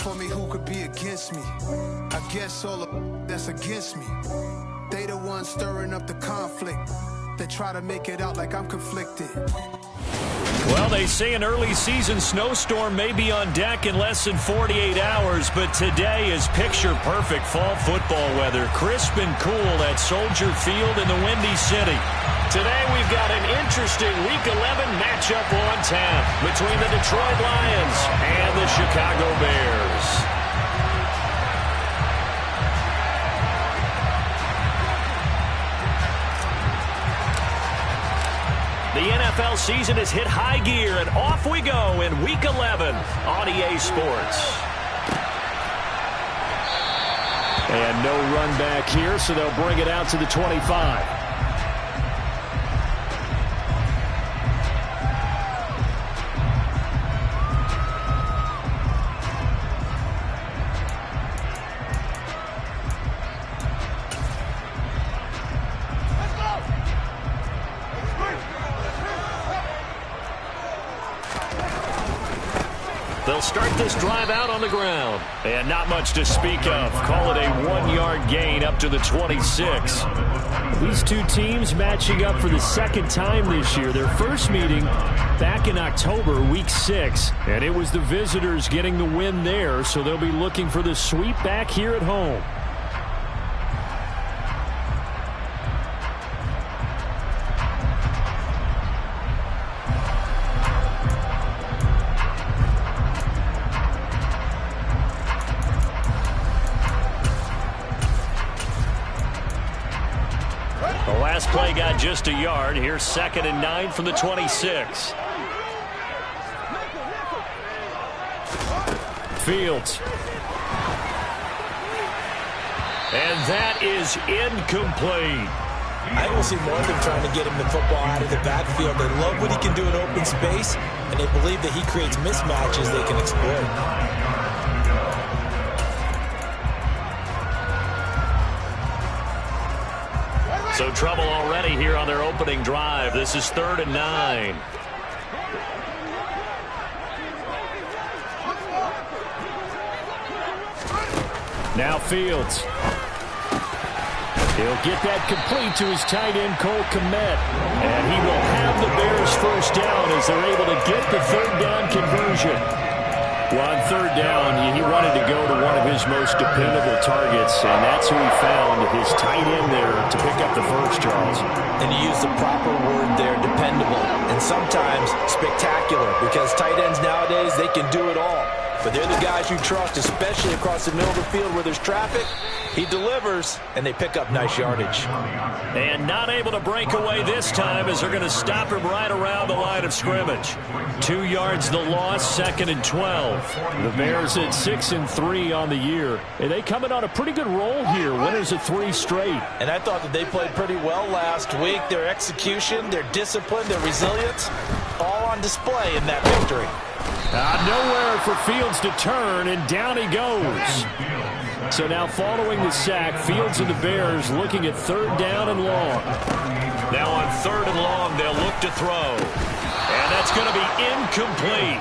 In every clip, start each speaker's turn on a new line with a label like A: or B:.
A: for me, who could be against me? I guess all the that's against me. They the ones stirring up the conflict. They try to make it out like I'm conflicted.
B: Well, they say an early season snowstorm may be on deck in less than 48 hours, but today is picture-perfect fall football weather. Crisp and cool at Soldier Field in the Windy City. Today we've got an interesting Week 11 matchup on tap between the Detroit Lions and the Chicago Bears. The NFL season has hit high gear, and off we go in Week 11 on EA Sports. And no run back here, so they'll bring it out to the 25. They'll start this drive out on the ground. And not much to speak of. Call it a 1-yard gain up to the 26.
C: These two teams matching up for the second time this year. Their first meeting back in October, Week 6. And it was the visitors getting the win there, so they'll be looking for the sweep back here at home.
B: Play got just a yard. Here's 2nd and 9 from the 26. Fields. And that is incomplete.
D: I don't see more of them trying to get him the football out of the backfield. They love what he can do in open space, and they believe that he creates mismatches they can exploit.
B: So trouble already here on their opening drive. This is 3rd and 9.
C: Now Fields. He'll get that complete to his tight end, Cole Kmet. And he will have the Bears first down as they're able to get the 3rd down conversion. Well, on 3rd down, he wanted to go to one of his most dependable targets, and that's who he found, his tight end there, to pick up the first, Charles.
D: And you use the proper word there, dependable, and sometimes spectacular, because tight ends nowadays, they can do it all. But they're the guys you trust, especially across the middle of the field where there's traffic. He delivers, and they pick up nice yardage.
B: And not able to break away this time as they're going to stop him right around the line of scrimmage. 2 yards the loss, 2nd and 12.
C: The Bears at 6-3 on the year. And they coming on a pretty good roll here. Winners of 3 straight.
D: And I thought that they played pretty well last week. Their execution, their discipline, their resilience, all on display in that victory.
C: Nowhere for Fields to turn, and down he goes. So now following the sack, Fields and the Bears looking at 3rd down and long.
B: Now on 3rd and long, they'll look to throw. And that's going to be incomplete.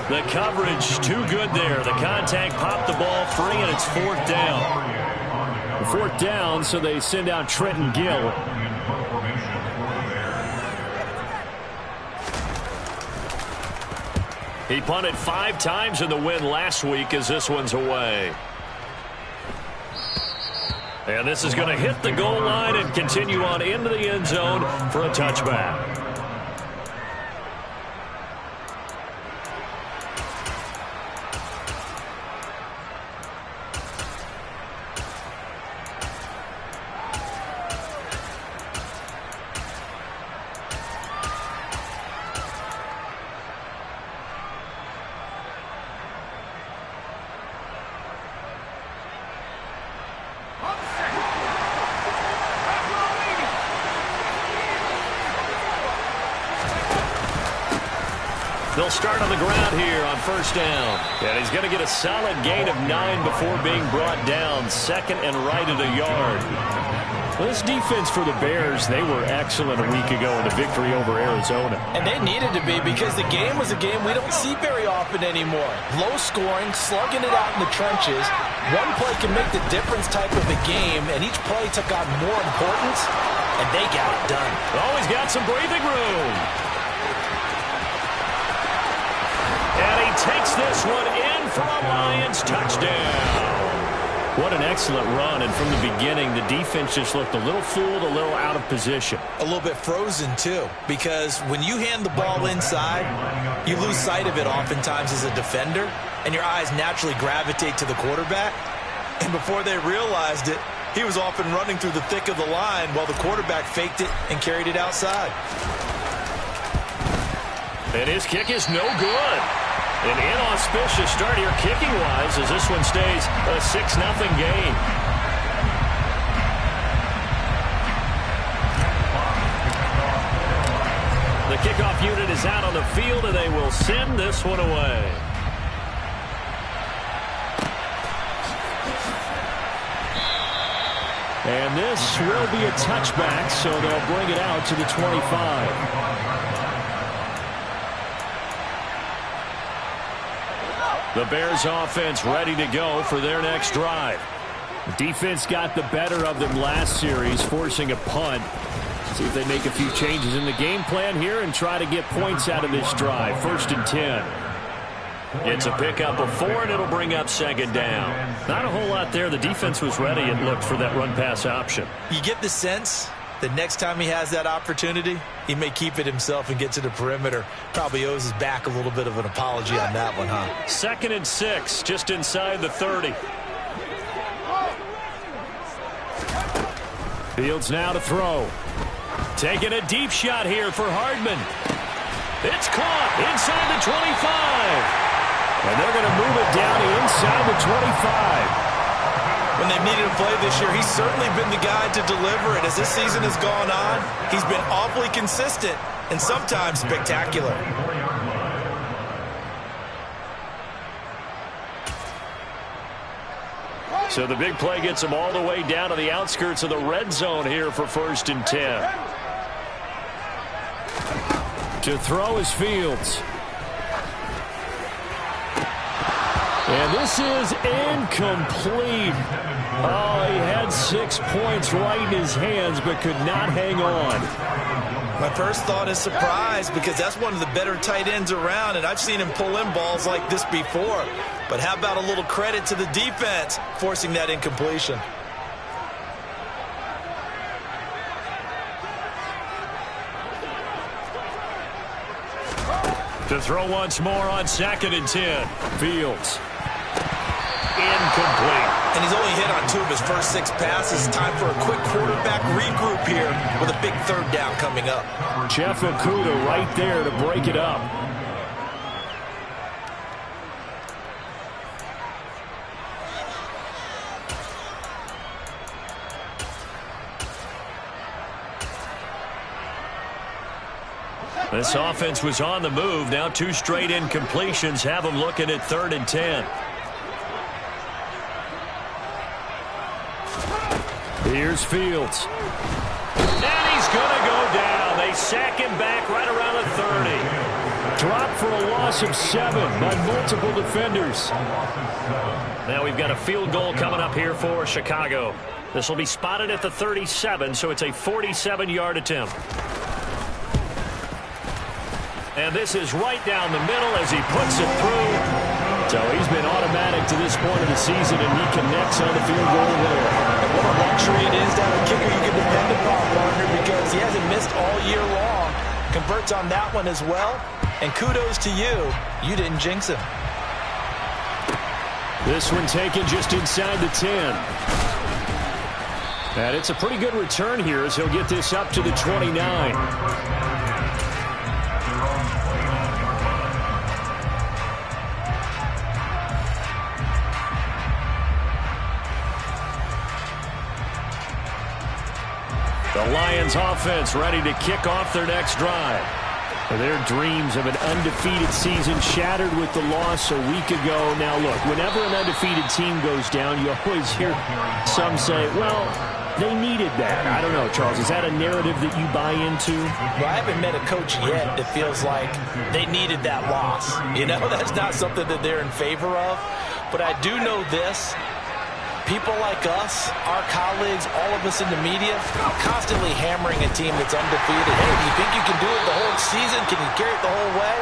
B: The coverage too good there. The contact popped the ball free, and it's 4th down.
C: 4th down, so they send out Trenton Gill.
B: He punted 5 times in the win last week as this one's away. And this is going to hit the goal line and continue on into the end zone for a touchback. They'll start on the ground here on 1st down. And he's going to get a solid gain of 9 before being brought down. 2nd and right at a yard.
C: Well, this defense for the Bears, they were excellent a week ago in the victory over Arizona.
D: And they needed to be, because the game was a game we don't see very often. often anymore. Low scoring, slugging it out in the trenches. One play can make the difference type of a game, and each play took on more importance, and they got it done.
B: Always got some breathing room. And he takes this one in for a Lions touchdown. What an excellent run, and from the beginning, the defense just looked a little fooled, a little out of position.
D: A little bit frozen, too, because when you hand the ball inside, you lose sight of it oftentimes as a defender, and your eyes naturally gravitate to the quarterback. And before they realized it, he was off and running through the thick of the line while the quarterback faked it and carried it outside.
B: And his kick is no good. An inauspicious start here kicking-wise as this one stays a 6-0 game. The kickoff unit is out on the field, and they will send this one away.
C: And this will be a touchback, so they'll bring it out to the 25.
B: The Bears offense ready to go for their next drive.
C: Defense got the better of them last series, forcing a punt. See if they make a few changes in the game plan here and try to get points out of this drive. 1st and 10.
B: It's a pickup of 4, and it'll bring up 2nd down. Not a whole lot there. The defense was ready and looked for that run-pass option.
D: You get the sense that next time he has that opportunity, he may keep it himself and get to the perimeter. Probably owes his back a little bit of an apology on that one, huh?
B: 2nd and 6, just inside the 30.
C: Fields now to throw.
B: Taking a deep shot here for Hardman. It's caught inside the 25.
C: And they're going to move it down inside the 25.
D: When they've needed a play this year, he's certainly been the guy to deliver it. As this season has gone on, he's been awfully consistent and sometimes spectacular.
B: So the big play gets him all the way down to the outskirts of the red zone here for 1st and 10.
C: To throw is Fields. And this is incomplete. Oh, he had 6 points right in his hands but could not hang on.
D: My first thought is surprise because that's one of the better tight ends around, and I've seen him pull in balls like this before. But how about a little credit to the defense forcing that incompletion?
B: To throw once more on 2nd and 10.
C: Fields.
B: Incomplete.
D: And he's only hit on 2 of his first 6 passes. Time for a quick quarterback regroup here with a big 3rd down coming up.
C: Jeff Okudah right there to break it up.
B: This offense was on the move. Now 2 straight incompletions have them looking at 3rd and 10.
C: Here's Fields.
B: And he's going to go down. They sack him back right around the 30.
C: Dropped for a loss of 7 by multiple defenders.
B: Now we've got a field goal coming up here for Chicago. This will be spotted at the 37, so it's a 47-yard attempt. And this is right down the middle as he puts it through.
C: So he's been automatic to this point of the season, and he connects on the field goal there.
D: And what a luxury it is to have a kicker you can depend upon, partner, because he hasn't missed all year long. Converts on that one as well. And kudos to you. You didn't jinx him.
C: This one taken just inside the 10. And it's a pretty good return here as he'll get this up to the 29.
B: The Lions offense ready to kick off their next drive.
C: Their dreams of an undefeated season shattered with the loss a week ago. Now look, whenever an undefeated team goes down, you always hear some say, well, They needed that. I don't know, Charles. Is that a narrative that you buy into?
D: Well, I haven't met a coach yet that feels like they needed that loss. You know, that's not something that they're in favor of. But I do know this. People like us, our colleagues, all of us in the media, constantly hammering a team that's undefeated. Hey, do you think you can do it the whole season? Can you carry it the whole way?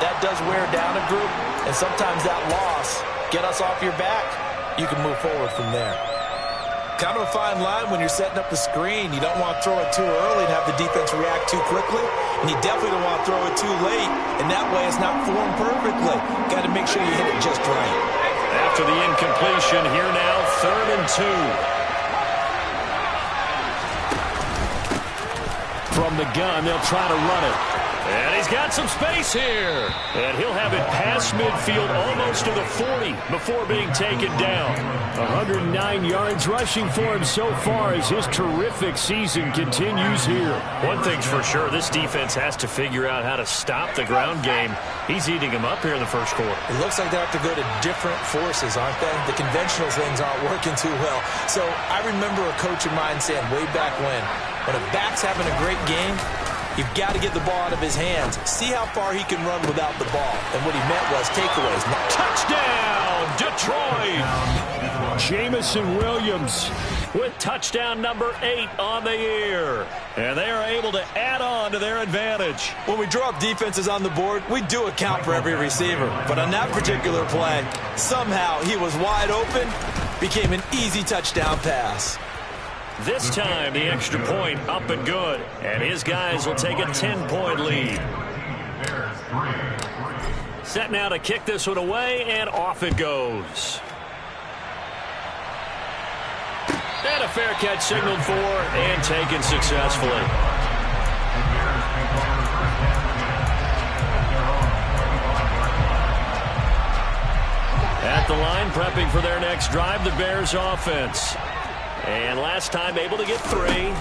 D: That does wear down a group. And sometimes that loss, get us off your back, you can move forward from there. Kind of a fine line when you're setting up the screen. You don't want to throw it too early and have the defense react too quickly. And you definitely don't want to throw it too late. And that way it's not formed perfectly. Got to make sure you hit it just right.
B: After the incompletion, here now, 3rd and 2. From the gun, they'll try to run it. And he's got some space here. And he'll have it past midfield almost to the 40 before being taken down.
C: 109 yards rushing for him so far as his terrific season continues here.
B: One thing's for sure, this defense has to figure out how to stop the ground game. He's eating them up here in the first quarter.
D: It looks like they have to go to different forces, aren't they? The conventional things aren't working too well. So I remember a coach of mine saying way back when a back's having a great game, you've got to get the ball out of his hands. See how far he can run without the ball. And what he meant was takeaways.
B: Touchdown, Detroit!
C: Jamison Williams
B: with touchdown number 8 on the year. And they are able to add on to their advantage.
D: When we draw up defenses on the board, we do account for every receiver. But on that particular play, somehow he was wide open, became an easy touchdown pass.
B: This time, the extra point up and good. And his guys will take a 10-point lead. Set now to kick this one away, and off it goes. And a fair catch signaled for and taken successfully. At the line, prepping for their next drive, the Bears offense. And last time able to get 3.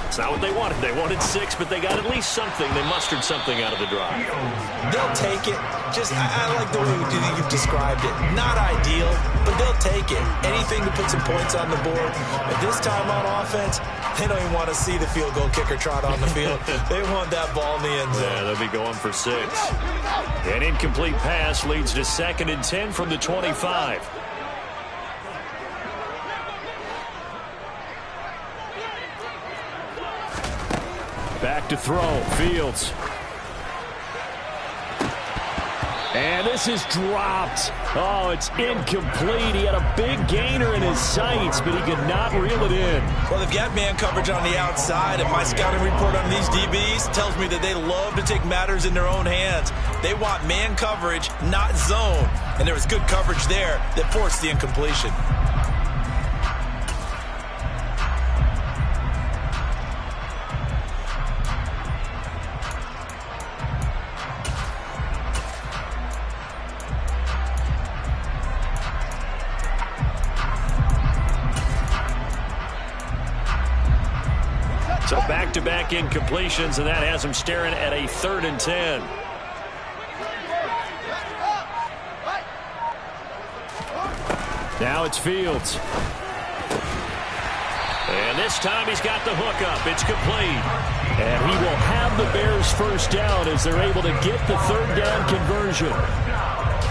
B: It's not what they wanted. They wanted 6, but they got at least something. They mustered something out of the drive.
D: They'll take it. Just, I like the way you've described it. Not ideal, but they'll take it. Anything to put some points on the board. But this time on offense, they don't even want to see the field goal kicker trot on the field. They want that ball in the end zone.
B: Yeah, they'll be going for 6. An incomplete pass leads to 2nd and 10 from the 25.
C: Back to throw. Fields. And this is dropped. Oh, it's incomplete. He had a big gainer in his sights, but he could not reel it in.
D: Well, they've got man coverage on the outside, and my scouting report on these DBs tells me that they love to take matters in their own hands. They want man coverage, not zone. And there was good coverage there that forced the incompletion.
B: So back-to-back incompletions, and that has them staring at a 3rd and 10.
C: Now it's Fields.
B: And this time he's got the hook up. It's complete.
C: And he will have the Bears first down as they're able to get the 3rd down conversion.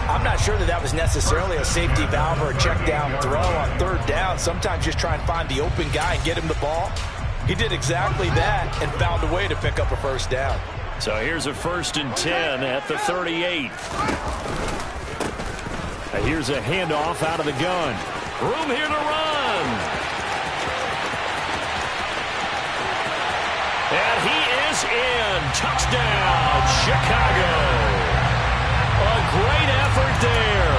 D: I'm not sure that was necessarily a safety valve or a check down throw on 3rd down. Sometimes just try and find the open guy and get him the ball. He did exactly that and found a way to pick up a first down.
B: So here's a 1st and 10 at the 38.
C: And here's a handoff out of the gun.
B: Room here to run. And he is in. Touchdown, Chicago. A great effort there.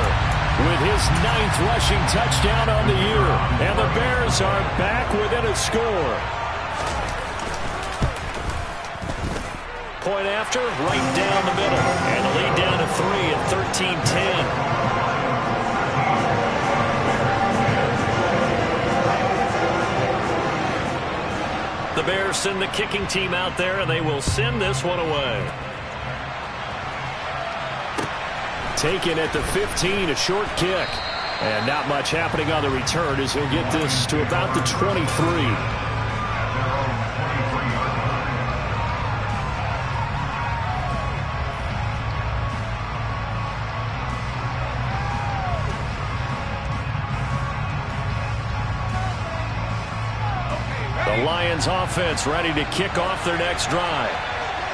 C: With his 9th rushing touchdown on the year. And the Bears are back within a score.
B: Point after, right down the middle. And the lead down to 3 at 13-10. The Bears send the kicking team out there, and they will send this one away.
C: Taken at the 15, a short kick. And not much happening on the return as he'll get this to about the 23. The Lions offense ready to kick off their next drive.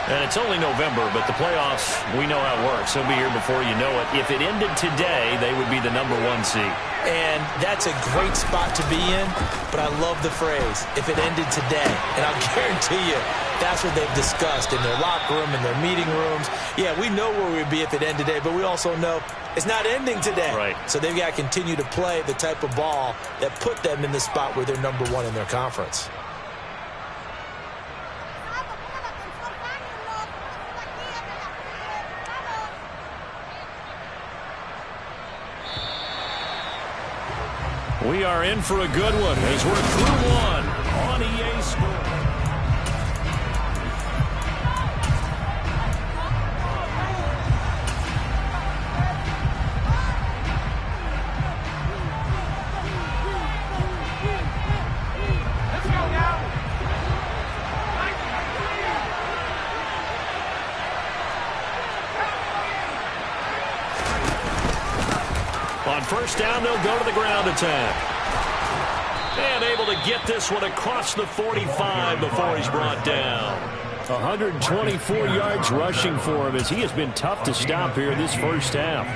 C: And it's only November, but the playoffs, we know how it works. They'll be here before you know it. If it ended today, they would be the #1 seed.
D: And that's a great spot to be in, but I love the phrase, if it ended today. And I'll guarantee you, that's what they've discussed in their locker room, in their meeting rooms. Yeah, we know where we'd be if it ended today, but we also know it's not ending today.
C: Right.
D: So they've got to continue to play the type of ball that put them in the spot where they're #1 in their conference.
B: We are in for a good one as we're through one on EA Sports. On first down, they'll go to the ground attack. And able to get this one across the 45 before he's brought down.
C: 124 yards rushing for him as he has been tough to stop here this first half.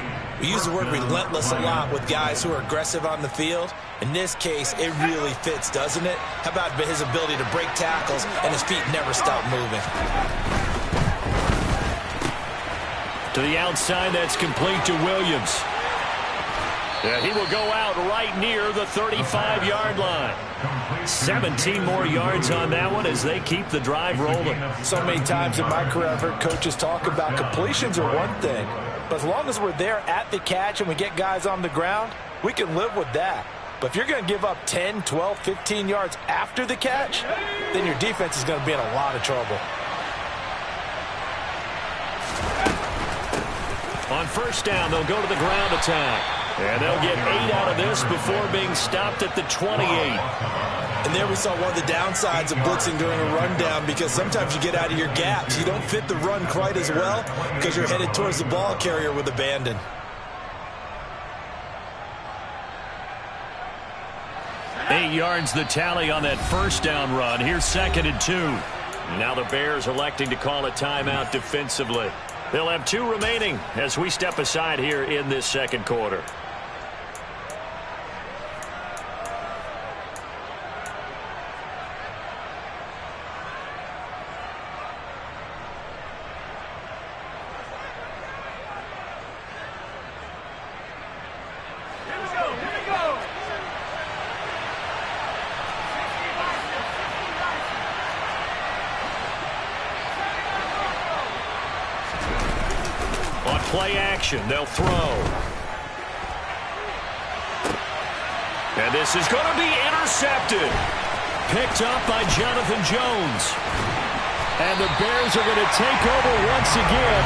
D: We use the word relentless a lot with guys who are aggressive on the field. In this case, it really fits, doesn't it? How about his ability to break tackles and his feet never stop moving?
B: To the outside, that's complete to Williams. Yeah, he will go out right near the 35-yard line. 17 more yards on that one as they keep the drive rolling.
D: So many times in my career I've heard coaches talk about completions are one thing, but as long as we're there at the catch and we get guys on the ground, we can live with that. But if you're going to give up 10, 12, 15 yards after the catch, then your defense is going to be in a lot of trouble.
B: On first down, they'll go to the ground attack. And they'll get 8 out of this before being stopped at the 28.
D: And there we saw one of the downsides of blitzing during a rundown, because sometimes you get out of your gaps. You don't fit the run quite as well because you're headed towards the ball carrier with abandon.
B: Eight yards the tally on that first down run. Here's 2nd and 2. Now the Bears electing to call a timeout defensively. They'll have 2 remaining as we step aside here in this second quarter. Play action, they'll throw. And this is going to be intercepted. Picked up by Jonathan Jones. And the Bears are going to take over once again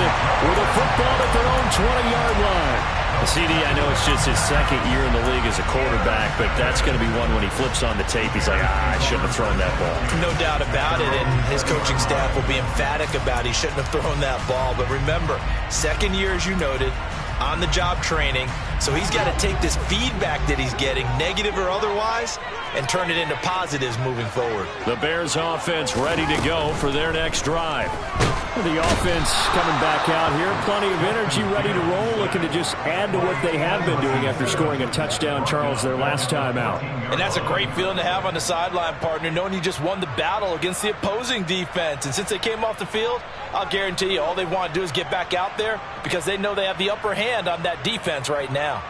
B: with a football at their own 20-yard line. CD, I know it's just his second year in the league as a quarterback, but that's going to be one when he flips on the tape. He's like, I shouldn't have thrown that ball.
D: No doubt about it, and his coaching staff will be emphatic about he shouldn't have thrown that ball. But remember, second year, as you noted, on-the-job training, so he's got to take this feedback that he's getting, negative or otherwise, and turn it into positives moving forward.
B: The Bears offense ready to go for their next drive.
C: The offense coming back out here. Plenty of energy, ready to roll, looking to just add to what they have been doing after scoring a touchdown, Charles, their last time out.
D: And that's a great feeling to have on the sideline, partner, knowing you just won the battle against the opposing defense. And since they came off the field, I'll guarantee you all they want to do is get back out there because they know they have the upper hand on that defense right now.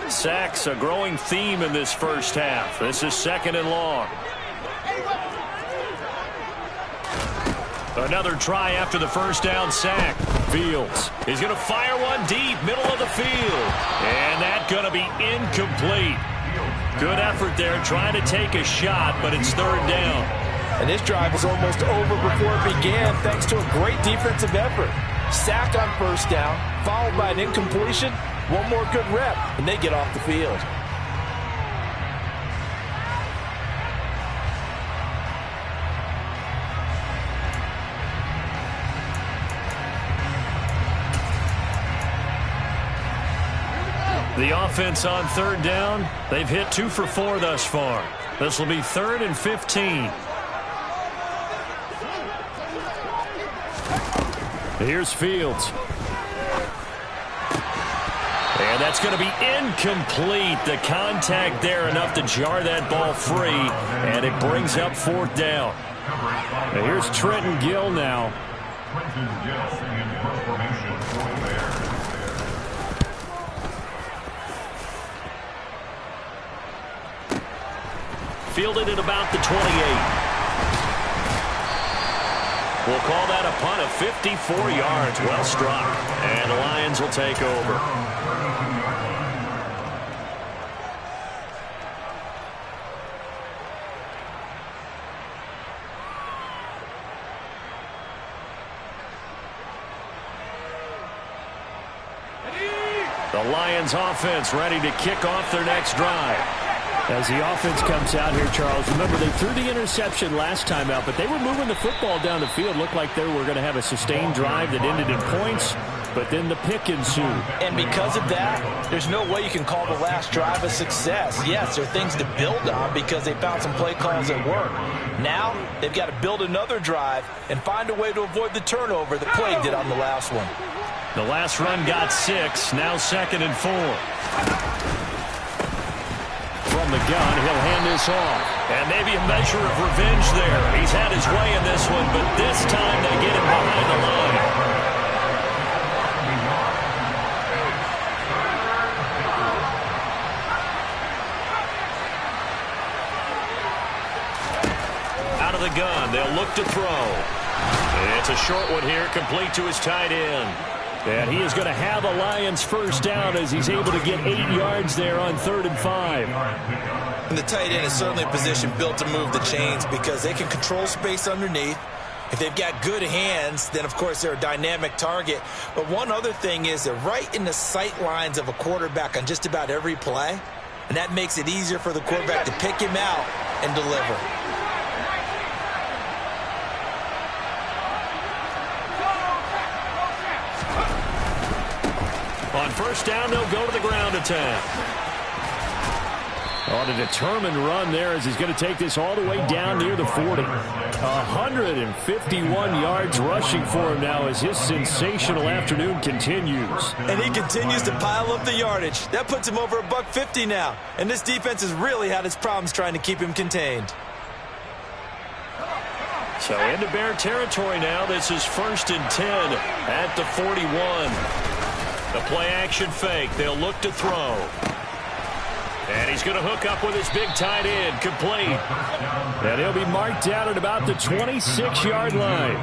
B: Sacks, a growing theme in this first half. This is 2nd and long. Another try after the first down sack. Fields is going to fire one deep, middle of the field. And that's going to be incomplete. Good effort there, trying to take a shot, but it's 3rd down.
D: And this drive was almost over before it began thanks to a great defensive effort. Sack on first down, followed by an incompletion. One more good rep, and they get off the field.
B: The offense on third down, they've hit 2 for 4 thus far. This will be 3rd and 15. Here's Fields. And that's going to be incomplete. The contact there enough to jar that ball free, and it brings up 4th down. And here's Trenton Gill now. Fielded at about the 28. We'll call that a punt of 54 yards. Well struck. And the Lions will take over. The Lions offense ready to kick off their next drive.
C: As the offense comes out here, Charles, remember they threw the interception last time out, but they were moving the football down the field. Looked like they were going to have a sustained drive that ended in points, but then the pick ensued.
D: And because of that, there's no way you can call the last drive a success. Yes, there are things to build on because they found some play calls that work. Now, they've got to build another drive and find a way to avoid the turnover that plagued it on the last one.
B: The last run got 6, now 2nd and 4. From the gun, he'll hand this off. And maybe a measure of revenge there. He's had his way in this one, but this time they get him behind the line. Out of the gun, they'll look to throw. It's a short one here, complete to his tight end.
C: And he is going to have a Lions first down as he's able to get 8 yards there on 3rd and 5.
D: And the tight end is certainly a position built to move the chains because they can control space underneath. If they've got good hands, then of course they're a dynamic target. But one other thing is they're right in the sight lines of a quarterback on just about every play. And that makes it easier for the quarterback to pick him out and deliver.
B: On first down, they'll go to the ground attack.
C: On a determined run there as he's going to take this all the way down near the 40. 151 yards rushing for him now as his sensational afternoon continues.
D: And he continues to pile up the yardage. That puts him over $150 now. And this defense has really had its problems trying to keep him contained.
B: So into Bear territory now. This is 1st and 10 at the 41. The play-action fake. They'll look to throw. And he's going to hook up with his big tight end. Complete.
C: And he'll be marked down at about the 26-yard line.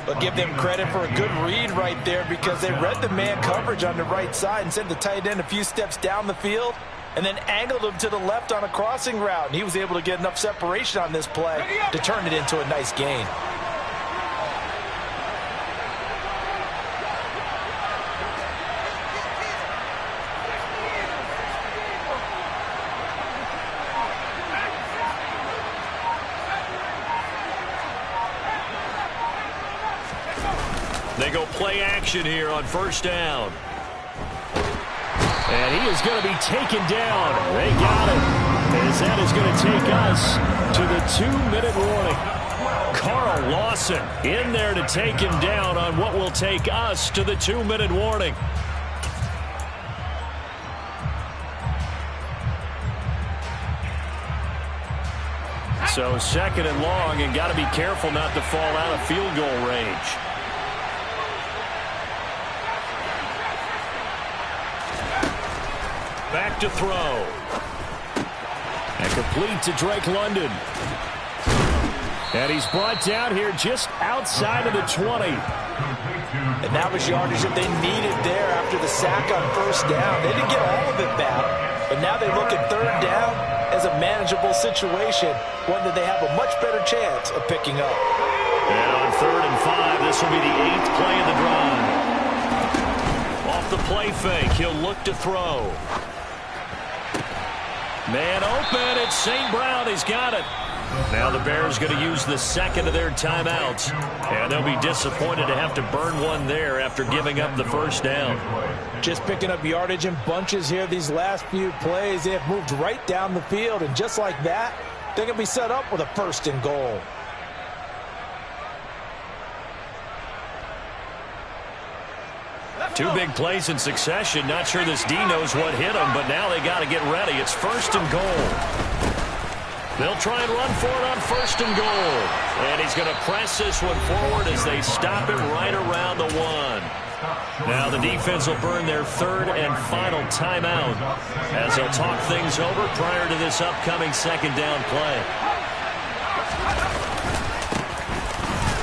D: But give them credit for a good read right there because they read the man coverage on the right side and sent the tight end a few steps down the field and then angled him to the left on a crossing route. And he was able to get enough separation on this play to turn it into a nice gain.
B: They go play action here on first down.
C: And he is going to be taken down. They got him. As that is going to take us to the 2-minute warning.
B: Carl Lawson in there to take him down on what will take us to the 2-minute warning. So 2nd and long, and got to be careful not to fall out of field goal range. Back to throw.
C: And complete to Drake London. And he's brought down here just outside of the 20.
D: And that was yardage that they needed there after the sack on first down. They didn't get all of it back, but now they look at 3rd down as a manageable situation, one that they have a much better chance of picking up.
B: And on 3rd and 5, this will be the 8th play of the drive. Off the play fake, he'll look to throw. Man open, it's St. Brown. He's got it. Now the Bears going to use the second of their timeouts. And they'll be disappointed to have to burn one there after giving up the first down.
D: Just picking up yardage in bunches here these last few plays. They have moved right down the field. And just like that, they're going to be set up with a 1st and goal.
B: Two big plays in succession. Not sure this D knows what hit him, but now they got to get ready. It's 1st and goal. They'll try and run for it on 1st and goal. And he's going to press this one forward as they stop it right around the 1. Now the defense will burn their 3rd and final timeout as they'll talk things over prior to this upcoming 2nd down play.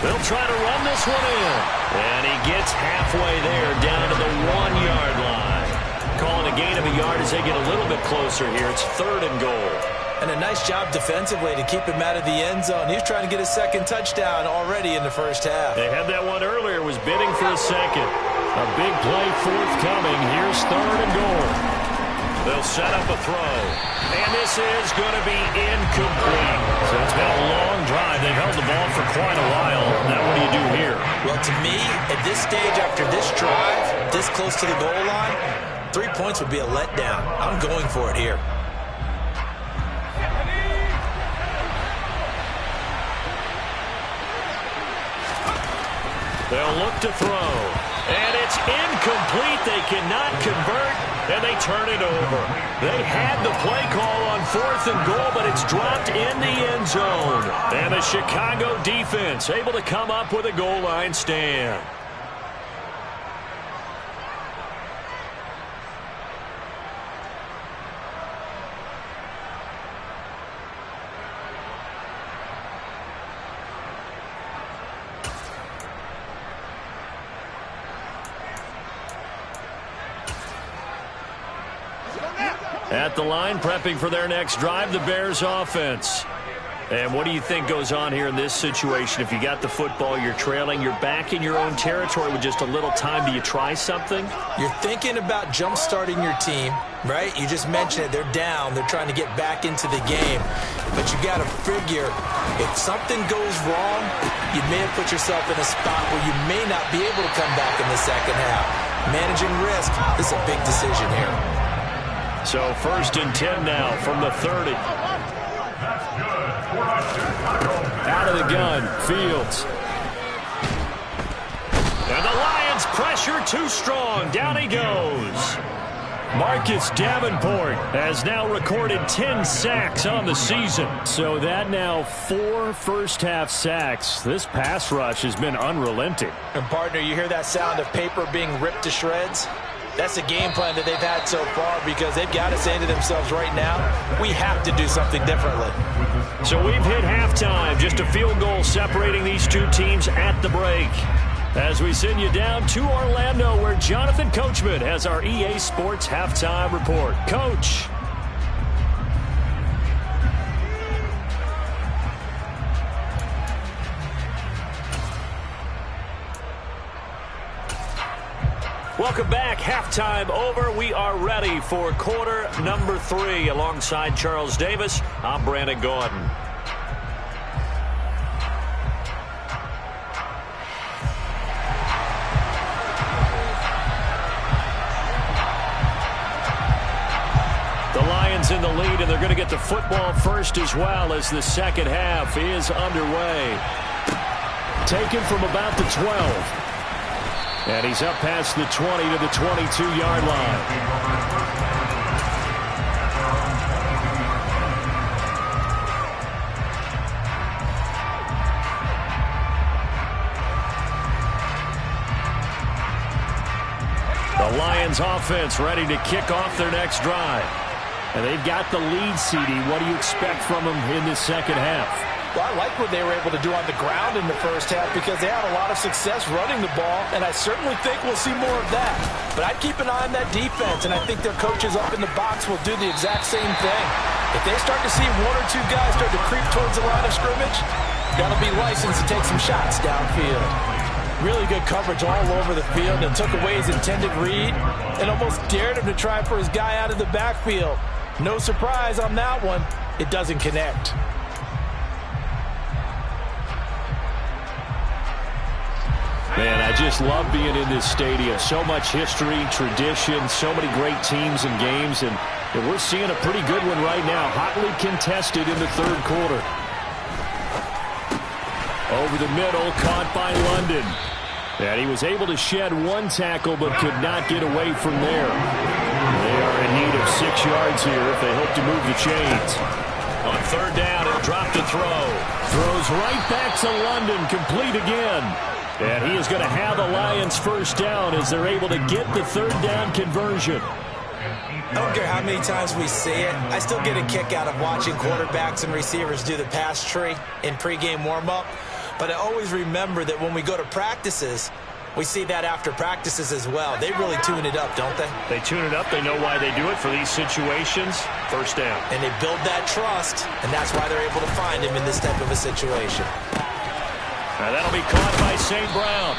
B: They'll try to run this one in. And he gets halfway there down to the 1-yard line. Calling a gain of a yard as they get a little bit closer here. It's 3rd and goal.
D: And a nice job defensively to keep him out of the end zone. He was trying to get his 2nd touchdown already in the first half.
B: They had that one earlier, was bidding for a second.
C: A big play forthcoming. Here's 3rd and goal.
B: They'll set up a throw. And this is going to be incomplete. So it's been a long drive. They've held the ball for quite a while. Now what do you do here?
D: Well, to me, at this stage after this drive, this close to the goal line, 3 points would be a letdown. I'm going for it here.
B: They'll look to throw. And it's incomplete. They cannot convert, and they turn it over. They had the play call on 4th and goal, but it's dropped in the end zone. And the Chicago defense able to come up with a goal line stand. At the line, prepping for their next drive, the Bears offense. And what do you think goes on here in this situation? If you got the football, you're trailing, you're back in your own territory with just a little time. Do you try something?
D: You're thinking about jump-starting your team, right? You just mentioned it. They're down. They're trying to get back into the game. But you got to figure, if something goes wrong, you may have put yourself in a spot where you may not be able to come back in the second half. Managing risk is a big decision here.
B: So 1st and 10 now from the 30.
C: Out of the gun, Fields.
B: And the Lions pressure too strong. Down he goes.
C: Marcus Davenport has now recorded 10 sacks on the season. So that now 4 first-half sacks. This pass rush has been unrelenting.
D: And, partner, you hear that sound of paper being ripped to shreds? That's the game plan that they've had so far because they've got to say to themselves right now, we have to do something differently.
B: So we've hit halftime. Just a field goal separating these two teams at the break. As we send you down to Orlando, where Jonathan Coachman has our EA Sports Halftime Report. Coach. Welcome back. Halftime over. We are ready for quarter number 3. Alongside Charles Davis, I'm Brandon Gordon. The Lions in the lead, and they're going to get the football first as well as the second half is underway.
C: Taken from about the 12. And he's up past the 20 to the 22-yard line. The Lions offense ready to kick off their next drive. And they've got the lead, CD. What do you expect from them in the second half?
D: Well, I like what they were able to do on the ground in the first half because they had a lot of success running the ball, and I certainly think we'll see more of that. But I'd keep an eye on that defense, and I think their coaches up in the box will do the exact same thing. If they start to see 1 or 2 guys start to creep towards the line of scrimmage, Got to be licensed to take some shots downfield. Really good coverage all over the field and took away his intended read and almost dared him to try for his guy out of the backfield. No surprise on that one. It doesn't connect.
C: Man, I just love being in this stadium. So much history, tradition, so many great teams and games, and we're seeing a pretty good one right now. Hotly contested in the third quarter. Over the middle, caught by London. And he was able to shed one tackle but could not get away from there. They are in need of 6 yards here if they hope to move the chains.
B: On third down, he'll drop to throw.
C: Throws right back to London, complete again. And he is going to have the Lions first down as they're able to get the third down conversion.
D: I don't care how many times we see it. I still get a kick out of watching quarterbacks and receivers do the pass tree in pregame warm-up. But I always remember that when we go to practices, we see that after practices as well. They really tune it up, don't they?
B: They tune it up. They know why they do it for these situations. First down.
D: And they build that trust, and that's why they're able to find him in this type of a situation.
B: Now that'll be caught by St. Brown.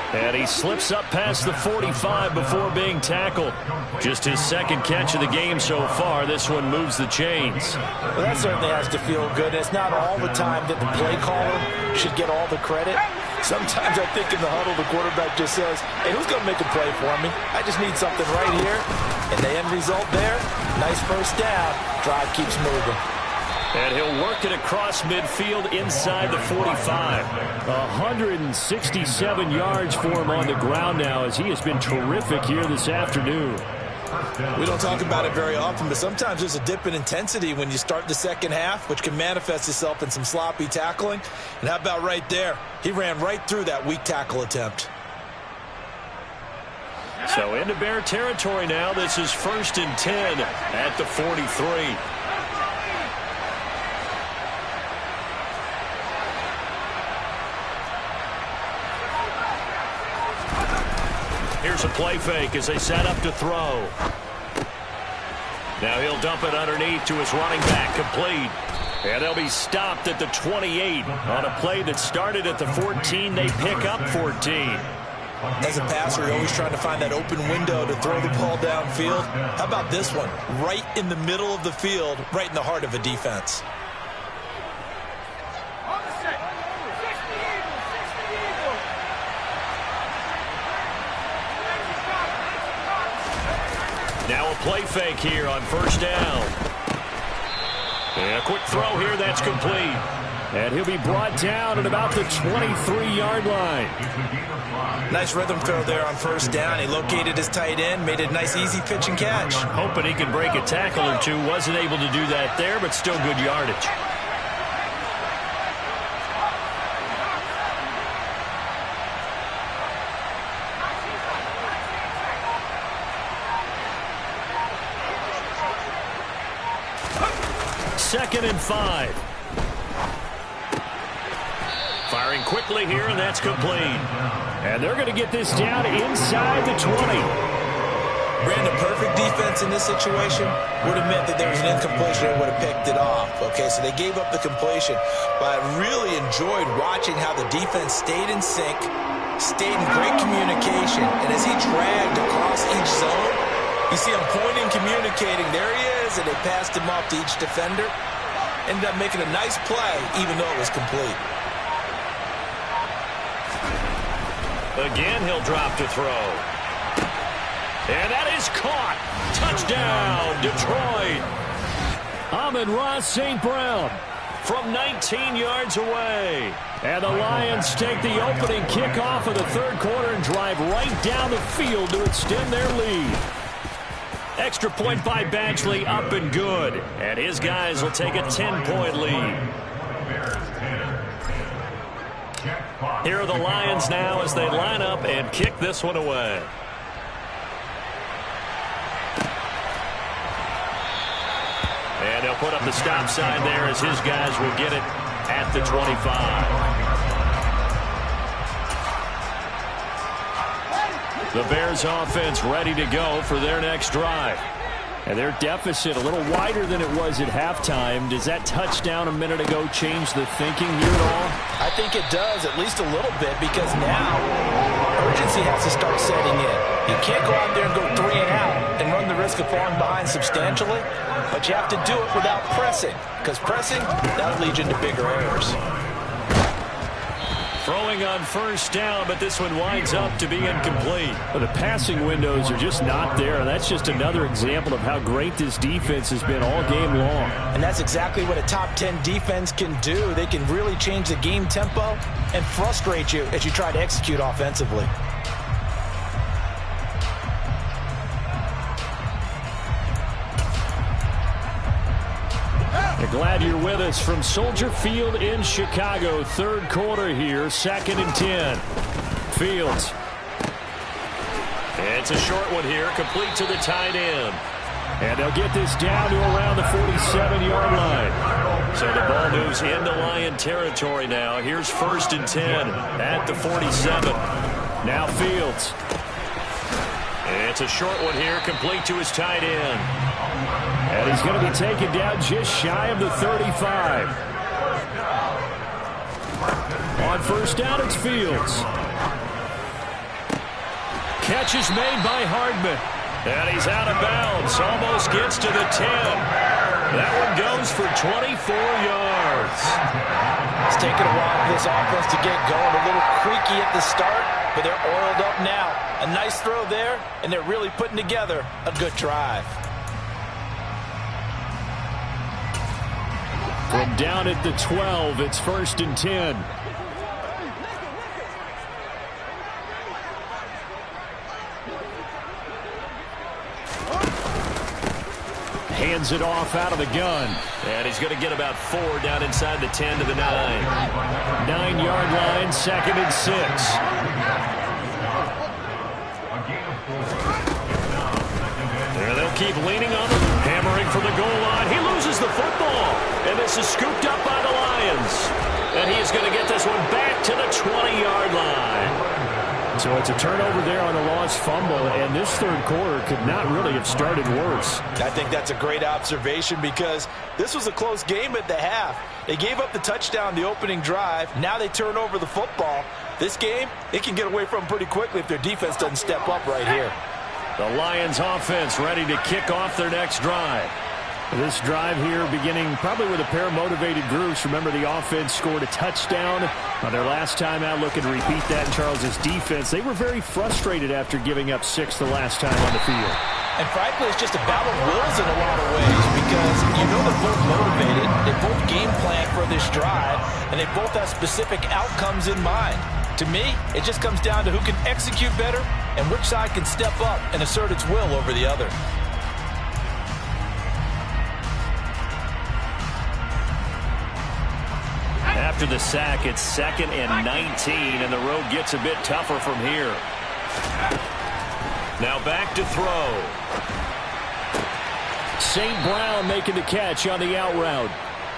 B: And he slips up past the 45 before being tackled. Just his second catch of the game so far. This one moves the chains.
D: Well, that certainly has to feel good. It's not all the time that the play caller should get all the credit. Sometimes I think in the huddle, the quarterback just says, hey, who's going to make a play for me? I just need something right here. And the end result there, nice first down. Drive keeps moving.
B: And he'll work it across midfield inside the 45.
C: 167 yards for him on the ground now as he has been terrific here this afternoon.
D: We don't talk about it very often, but sometimes there's a dip in intensity when you start the second half, which can manifest itself in some sloppy tackling. And how about right there? He ran right through that weak tackle attempt.
B: So into Bear territory now. This is 1st and 10 at the 43. Here's a play fake as they set up to throw. Now he'll dump it underneath to his running back, complete. And they'll be stopped at the 28 on a play that started at the 14. They pick up 14.
D: As a passer, you're always trying to find that open window to throw the ball downfield. How about this one? Right in the middle of the field, right in the heart of a defense.
B: Now a play fake here on first down. And a quick throw here, that's complete.
C: And he'll be brought down at about the 23-yard line.
D: Nice rhythm throw there on first down. He located his tight end, made a nice easy pitch and catch.
B: Hoping he can break a tackle or two. Wasn't able to do that there, but still good yardage. Second and 5. Firing quickly here, and that's complete.
C: And they're going to get this down inside the 20.
D: Brandon, perfect defense in this situation would have meant that there was an incompletion and would have picked it off. Okay, so they gave up the completion. But I really enjoyed watching how the defense stayed in sync, stayed in great communication, and as he dragged across each zone, you see him pointing, communicating. There he is, and they passed him off to each defender. Ended up making a nice play, even though it was complete.
B: Again, he'll drop to throw. And that is caught. Touchdown, Detroit.
C: Amon-Ra St. Brown
B: from 19 yards away.
C: And the Lions take the opening kickoff of the third quarter and drive right down the field to extend their lead.
B: Extra point by Badgley, up and good. And his guys will take a 10-point lead. Here are the Lions now as they line up and kick this one away. And they'll put up the stop sign there as his guys will get it at the 25. The Bears offense ready to go for their next drive.
C: And their deficit a little wider than it was at halftime. Does that touchdown a minute ago change the thinking here at all?
D: I think it does, at least a little bit, because now urgency has to start setting in. You can't go out there and go 3 and out and run the risk of falling behind substantially, but you have to do it without pressing, because pressing, that'll lead you into bigger errors.
B: Throwing on first down, but this one winds up to be incomplete.
C: Well, the passing windows are just not there. That's just another example of how great this defense has been all game long.
D: And that's exactly what a top 10 defense can do. They can really change the game tempo and frustrate you as you try to execute offensively.
C: Glad you're with us from Soldier Field in Chicago. Third quarter here, 2nd and 10. Fields.
B: It's a short one here, complete to the tight end.
C: And they'll get this down to around the 47-yard line.
B: So the ball moves into Lion territory now. Here's 1st and 10 at the 47.
C: Now Fields.
B: It's a short one here, complete to his tight end.
C: And he's going to be taken down just shy of the 35. On first down, it's Fields.
B: Catch is made by Hardman. And he's out of bounds. Almost gets to the 10. That one goes for 24 yards.
D: It's taken a while for this offense to get going. A little creaky at the start, but they're oiled up now. A nice throw there, and they're really putting together a good drive.
C: From down at the 12, it's 1st and 10. Hands it off out of the gun.
B: And he's going to get about 4 down inside the 10 to the 9.
C: 9-yard line, 2nd and 6.
B: There they'll keep leaning on him, hammering for the goal line. He loses the football, and this is scooped up by the Lions. And he is going to get this one back to the 20-yard line.
C: So it's a turnover there on a lost fumble, and this third quarter could not really have started worse.
D: I think that's a great observation because this was a close game at the half. They gave up the touchdown the opening drive. Now they turn over the football. This game, it can get away from pretty quickly if their defense doesn't step up right here.
B: The Lions offense ready to kick off their next drive.
C: This drive here beginning probably with a pair of motivated groups. Remember, the offense scored a touchdown on their last time out. Looking to repeat that in Charles's defense. They were very frustrated after giving up 6 the last time on the field.
D: And frankly, it's just a battle of wills in a lot of ways because you know they're both motivated. They both game plan for this drive, and they both have specific outcomes in mind. To me, it just comes down to who can execute better and which side can step up and assert its will over the other.
B: After the sack, it's 2nd and 19, and the road gets a bit tougher from here. Now back to throw.
C: St. Brown making the catch on the out route.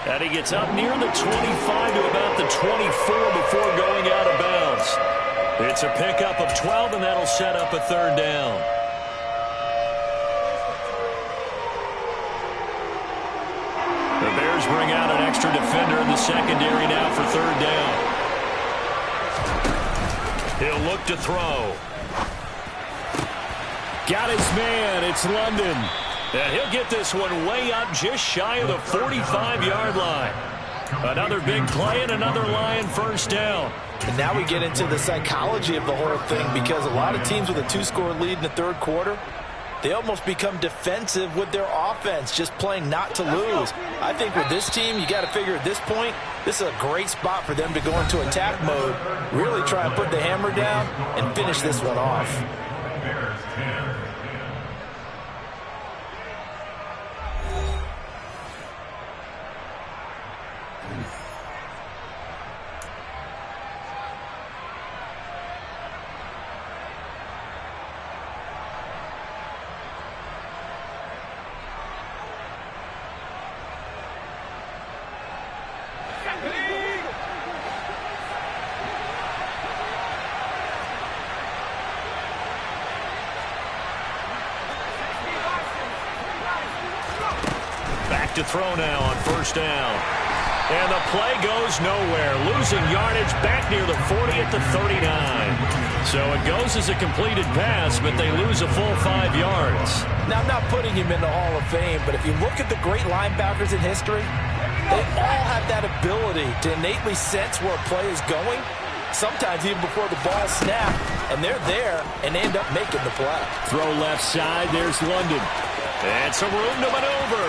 B: And he gets up near the 25 to about the 24 before going out of bounds. It's a pickup of 12, and that'll set up a 3rd down. The Bears bring out an extra defender in the secondary now for 3rd down. He'll look to throw.
C: Got his man. It's London.
B: And he'll get this one way up just shy of the 45-yard line. Another big play and another Lion 1st down.
D: And now we get into the psychology of the whole thing because a lot of teams with a 2-score lead in the 3rd quarter, they almost become defensive with their offense, just playing not to lose. I think with this team, you got to figure at this point, this is a great spot for them to go into attack mode, really try and put the hammer down and finish this one off.
B: back to throw now on first down. And the play goes nowhere. Losing yardage back near the 40 at the 39. So it goes as a completed pass, but they lose a full 5 yards.
D: Now, I'm not putting him in the Hall of Fame, but if you look at the great linebackers in history, they all have that ability to innately sense where a play is going, sometimes even before the ball snapped, and they're there and they end up making the play.
C: Throw left side. There's London.
B: And some room to maneuver.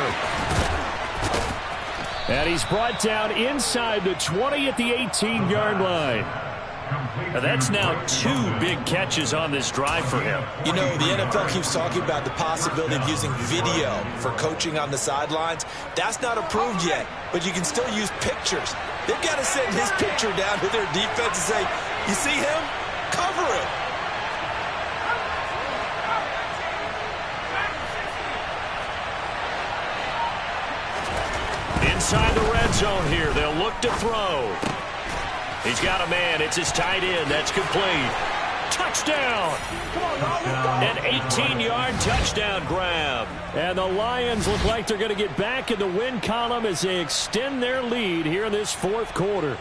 C: And he's brought down inside the 20 at the 18-yard line.
B: Now that's now 2 big catches on this drive for him.
D: You know, the NFL keeps talking about the possibility of using video for coaching on the sidelines. That's not approved yet, but you can still use pictures. They've got to send his picture down to their defense and say, you see him? Cover it.
B: Inside the red zone here, they'll look to throw. He's got a man. It's his tight end. That's complete. Touchdown! An 18-yard touchdown grab.
C: And the Lions look like they're going to get back in the win column as they extend their lead here in this fourth quarter.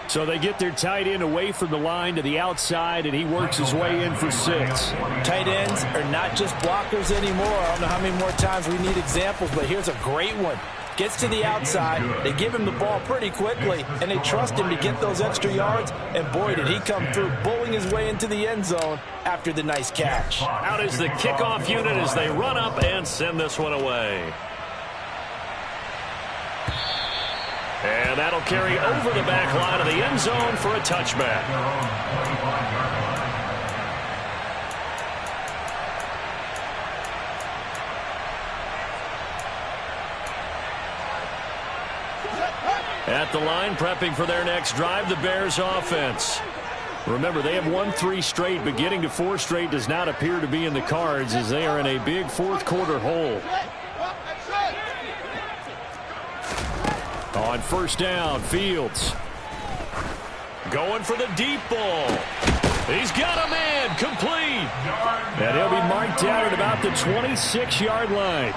C: So they get their tight end away from the line to the outside, and he works his way in for 6.
D: Tight ends are not just blockers anymore. I don't know how many more times we need examples, but here's a great one. Gets to the outside, they give him the ball pretty quickly, and they trust him to get those extra yards, and boy, did he come through, bowling his way into the end zone after the nice catch.
B: Out is the kickoff unit as they run up and send this one away. And that'll carry over the back line of the end zone for a touchback. At the line, prepping for their next drive, the Bears offense. Remember, they have won 3 straight, but getting to 4 straight does not appear to be in the cards as they are in a big fourth quarter hole. On first down, Fields. Going for the deep ball. He's got a man, complete.
C: And he'll be marked down at about the 26-yard line.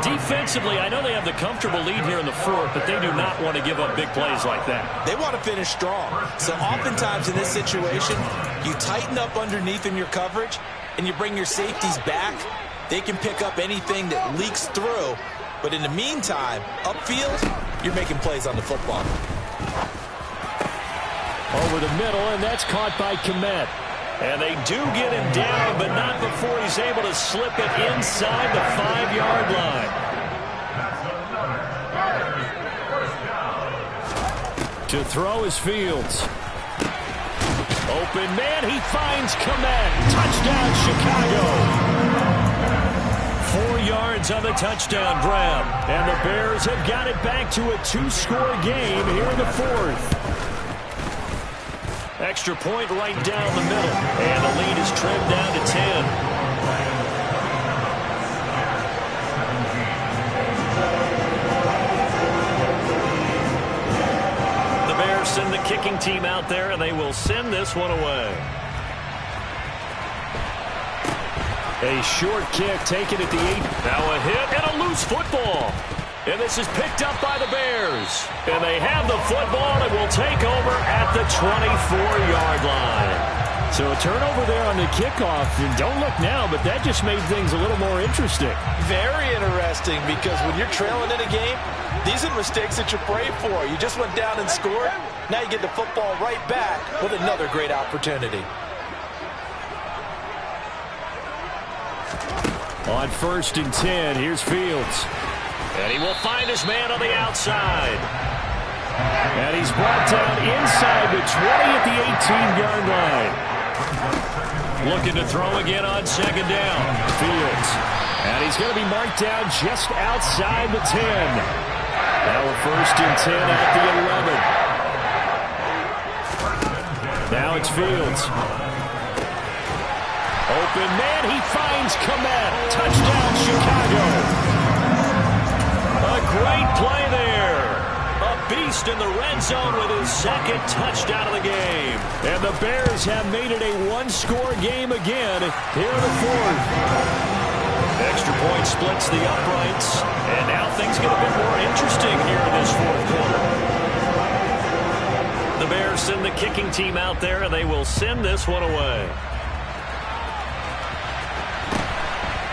B: Defensively, I know they have the comfortable lead here in the fourth, but they do not want to give up big plays like that.
D: They want to finish strong. So oftentimes in this situation, you tighten up underneath in your coverage, and you bring your safeties back. They can pick up anything that leaks through. But in the meantime, upfield, you're making plays on the football.
C: Over the middle, and that's caught by Kmet.
B: And they do get him down, but not before he's able to slip it inside the 5-yard line.
C: To throw is Fields.
B: Open man, he finds Kmet. Touchdown, Chicago. 4 yards on the touchdown grab.
C: And the Bears have got it back to a 2-score game here in the fourth.
B: Extra point right down the middle. And the lead is trimmed down to 10. The Bears send the kicking team out there, and they will send this one away.
C: A short kick taken at the 8.
B: Now a hit and a loose football. And this is picked up by the Bears. And they have the football and will take over at the 24-yard line.
C: So a turnover there on the kickoff. And don't look now, but that just made things a little more interesting.
D: Very interesting, because when you're trailing in a game, these are mistakes that you pray for. You just went down and scored. Now you get the football right back with another great opportunity.
C: On 1st and 10, here's Fields.
B: And he will find his man on the outside.
C: And he's brought down inside the 20 at the 18-yard line.
B: Looking to throw again on 2nd down.
C: Fields. And he's going to be marked down just outside the 10. Now a 1st and 10 at the 11. Now it's Fields. Open man, he finds Kmet. Touchdown, Chicago.
B: A great play there. A beast in the red zone with his 2nd touchdown of the game.
C: And the Bears have made it a 1-score game again here in the fourth.
B: Extra point splits the uprights. And now things get a bit more interesting here in this fourth quarter. The Bears send the kicking team out there, and they will send this one away.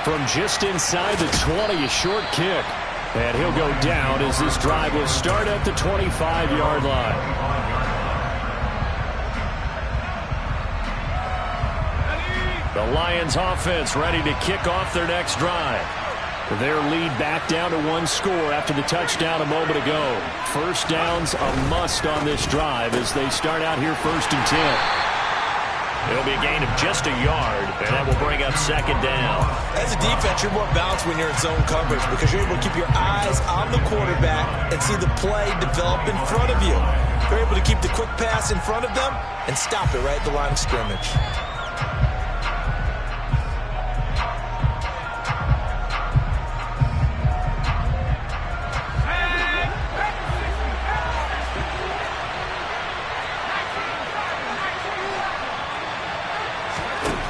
B: From just inside the 20, a short kick. And he'll go down as this drive will start at the 25-yard line. The Lions offense ready to kick off their next drive. Their lead back down to one score after the touchdown a moment ago. First down's a must on this drive as they start out here 1st and 10. It'll be a gain of just a yard, and that will bring up 2nd down.
D: As a defense, you're more balanced when you're in zone coverage because you're able to keep your eyes on the quarterback and see the play develop in front of you. You're able to keep the quick pass in front of them and stop it right at the line of scrimmage.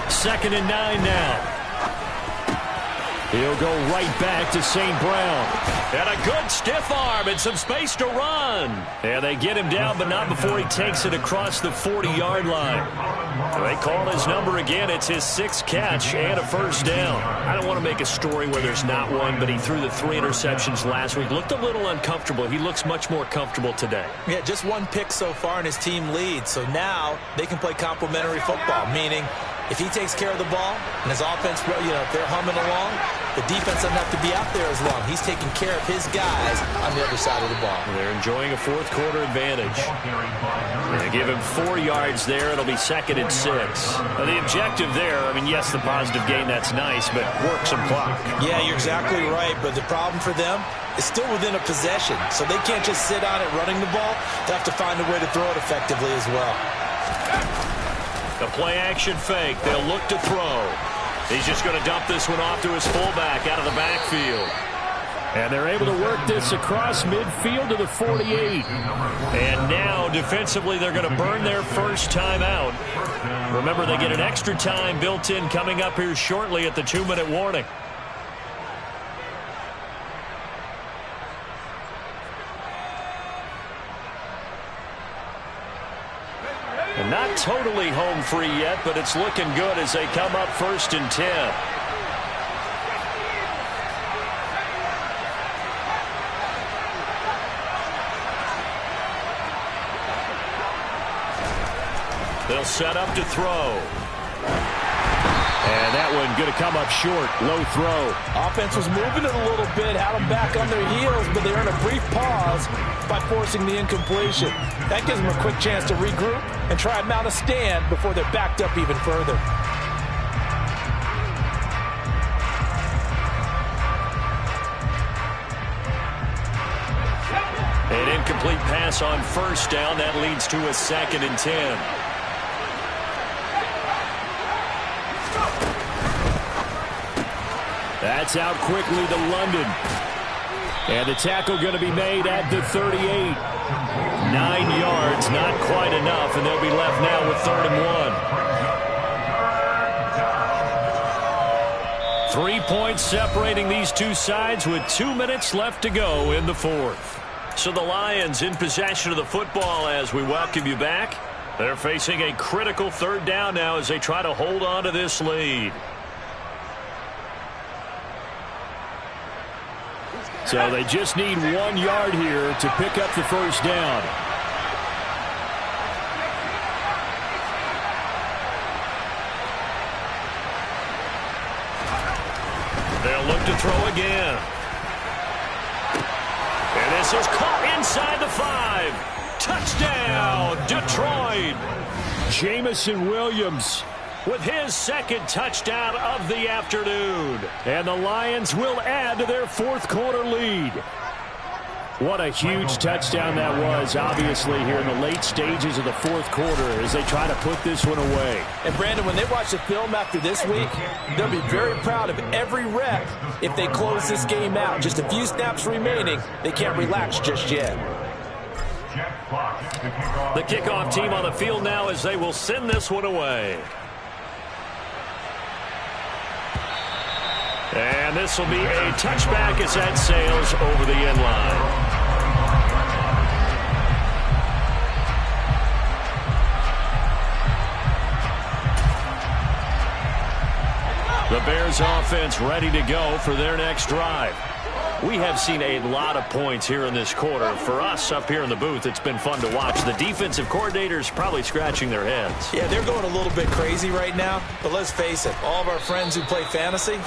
B: Second and 9 now. He'll go right back to St. Brown. And a good stiff arm and some space to run. And they get him down, but not before he takes it across the 40-yard line. They call his number again. It's his 6th catch and a first down. I don't want to make a story where there's not one, but he threw the 3 interceptions last week. Looked a little uncomfortable. He looks much more comfortable today.
D: Yeah, just 1 pick so far and his team leads. So now they can play complementary football, meaning if he takes care of the ball and his offense, if they're humming along, the defense doesn't have to be out there as long. He's taking care of his guys on the other side of the ball.
B: They're enjoying a fourth quarter advantage. They give him 4 yards there. It'll be 2nd and 6. Now, the objective there, yes, the positive gain, that's nice, but work some clock.
D: Yeah, you're exactly right, but the problem for them is still within a possession, so they can't just sit on it running the ball. They have to find a way to throw it effectively as well.
B: The play-action fake. They'll look to throw. He's just going to dump this one off to his fullback out of the backfield. And they're able to work this across midfield to the 48. And now, defensively, they're going to burn their first time out. Remember, they get an extra time built in coming up here shortly at the 2-minute warning. And not totally home free yet, but it's looking good as they come up 1st and 10. They'll set up to throw. And that one going to come up short. Low throw.
D: Offense was moving it a little bit, had them back on their heels, but they earned a brief pause by forcing the incompletion. That gives them a quick chance to regroup and try and mount a stand before they're backed up even further.
B: An incomplete pass on first down. That leads to a 2nd and 10. That's out quickly to London. And the tackle going to be made at the 38. 9 yards, not quite enough, and they'll be left now with 3rd and 1. 3 points separating these two sides with 2 minutes left to go in the fourth. So the Lions in possession of the football as we welcome you back. They're facing a critical 3rd down now as they try to hold on to this lead. So they just need 1 yard here to pick up the first down. They'll look to throw again. And this is caught inside the 5. Touchdown, Detroit. Jamison Williams with his 2nd touchdown of the afternoon. And the Lions will add to their fourth quarter lead. What a huge touchdown that was, obviously, here in the late stages of the fourth quarter as they try to put this one away.
D: And, Brandon, when they watch the film after this week, they'll be very proud of every rep if they close this game out. Just a few snaps remaining. They can't relax just yet.
B: The kickoff team on the field now as they will send this one away. And this will be a touchback as that sails over the end line. The Bears offense ready to go for their next drive. We have seen a lot of points here in this quarter. For us up here in the booth, it's been fun to watch. The defensive coordinators probably scratching their heads.
D: Yeah, they're going a little bit crazy right now. But let's face it, all of our friends who play fantasy,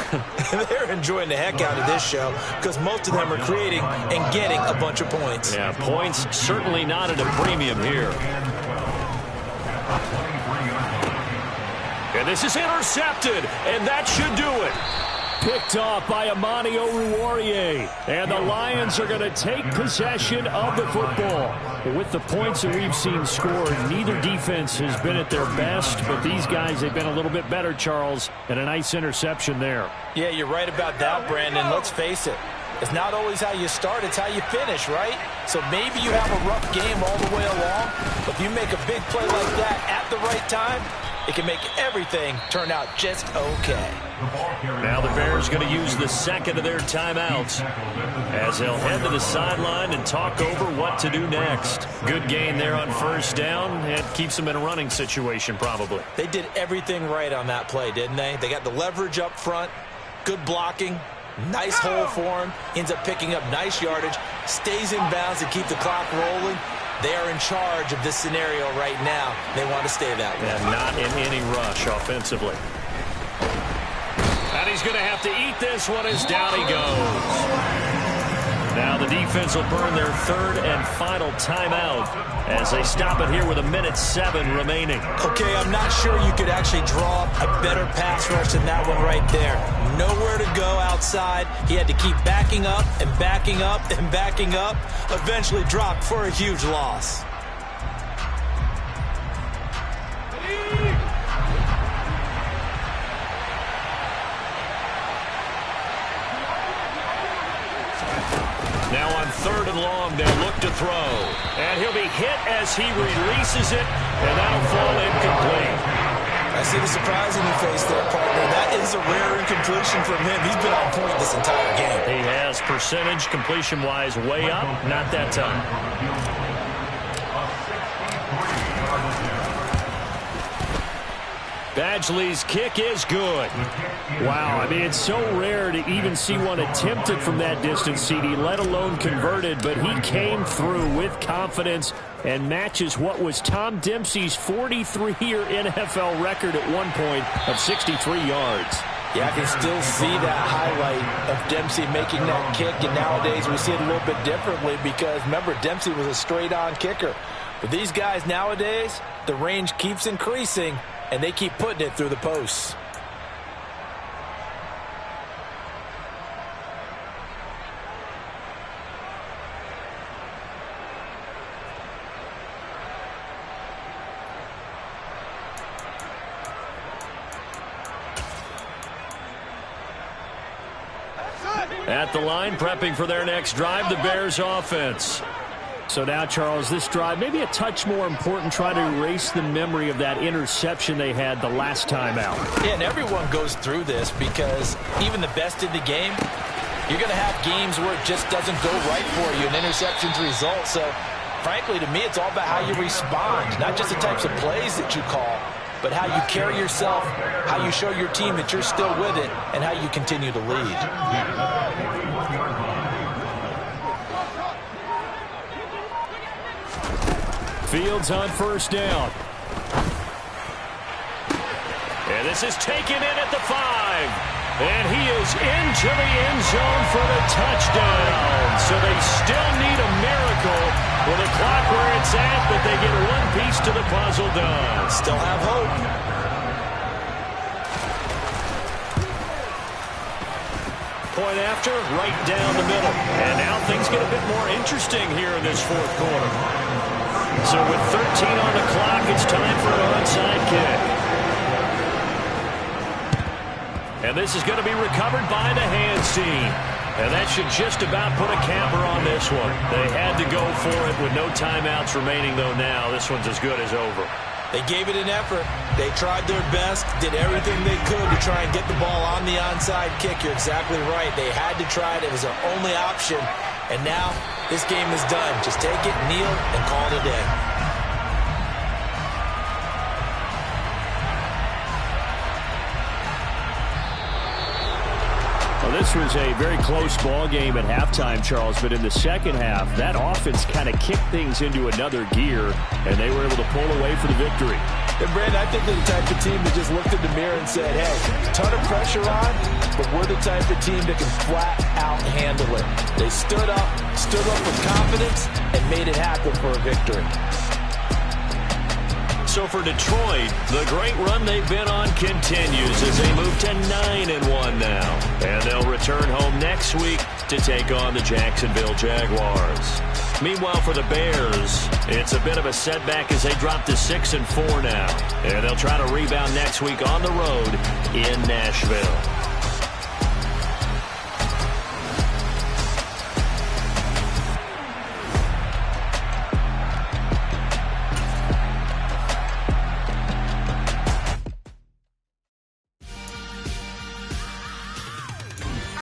D: they're enjoying the heck out of this show because most of them are creating and getting a bunch of points.
B: Yeah, points certainly not at a premium here. And this is intercepted, and that should do it.
C: Picked off by Amani Oruwariye. And the Lions are going to take possession of the football. With the points that we've seen scored, neither defense has been at their best, but these guys, they've been a little bit better, Charles, and a nice interception there. Yeah,
D: you're right about that, Brandon. Let's face it. It's not always how you start, it's how you finish, right? So maybe you have a rough game all the way along, but if you make a big play like that at the right time, it can make everything turn out just okay.
B: Now the Bears going to use the second of their timeouts as they'll head to the sideline and talk over what to do next. Good gain there on first down and keeps them in a running situation probably.
D: They did everything right on that play, didn't they? They got the leverage up front, good blocking, nice hole for him, ends up picking up nice yardage, stays in bounds to keep the clock rolling. They are in charge of this scenario right now. They want to stay that way.
B: And not in any rush offensively. And he's going to have to eat this one as down he goes. Now the defense will burn their third and final timeout as they stop it here with 1:07 remaining.
D: Okay, I'm not sure you could actually draw a better pass rush than that one right there. Nowhere to go outside. He had to keep backing up and backing up and backing up. Eventually dropped for a huge loss.
B: Now on third and long, they'll look to throw. And he'll be hit as he releases it, and that'll fall incomplete.
D: I see the surprise in your face there, partner. That is a rare incompletion from him. He's been on point this entire game.
B: He has percentage completion-wise way up, not that time. Badgley's kick is good.
C: Wow, I mean, it's so rare to even see one attempted from that distance, CD, let alone converted, but he came through with confidence and matches what was Tom Dempsey's 43-year NFL record at one point of 63 yards.
D: Yeah, I can still see that highlight of Dempsey making that kick, and nowadays we see it a little bit differently because, remember, Dempsey was a straight-on kicker. But these guys nowadays, the range keeps increasing, and they keep putting it through the posts.
B: At the line, prepping for their next drive, the Bears offense.
C: So now, Charles, this drive, maybe a touch more important, try to erase the memory of that interception they had the last time out.
D: Yeah, and everyone goes through this because even the best in the game, you're going to have games where it just doesn't go right for you, and interceptions result. So, frankly, to me, it's all about how you respond, not just the types of plays that you call, but how you carry yourself, how you show your team that you're still with it, and how you continue to lead.
C: Fields on first down.
B: And this is taken in at the 5. And he is into the end zone for the touchdown. So they still need a miracle with the clock where it's at, but they get one piece to the puzzle done.
D: Still have hope.
B: Point after, right down the middle. And now things get a bit more interesting here in this fourth quarter. So with 13 on the clock, it's time for an onside kick. And this is going to be recovered by the hands team. And that should just about put a capper on this one. They had to go for it with no timeouts remaining, though now. This one's as good as over.
D: They gave it an effort. They tried their best, did everything they could to try and get the ball on the onside kick. You're exactly right. They had to try it. It was their only option. And now this game is done. Just take it, kneel, and call it a day.
C: Well, this was a very close ball game at halftime, Charles, but in the second half, that offense kind of kicked things into another gear, and they were able to pull away for the victory.
D: And, Brandon, I think they're the type of team that just looked in the mirror and said, hey, ton of pressure on, but we're the type of team that can flat out handle it. They stood up with confidence, and made it happen for a victory.
B: So for Detroit, the great run they've been on continues as they move to 9-1 now. And they'll return home next week to take on the Jacksonville Jaguars. Meanwhile, for the Bears, it's a bit of a setback as they drop to 6-4 now. And they'll try to rebound next week on the road in Nashville.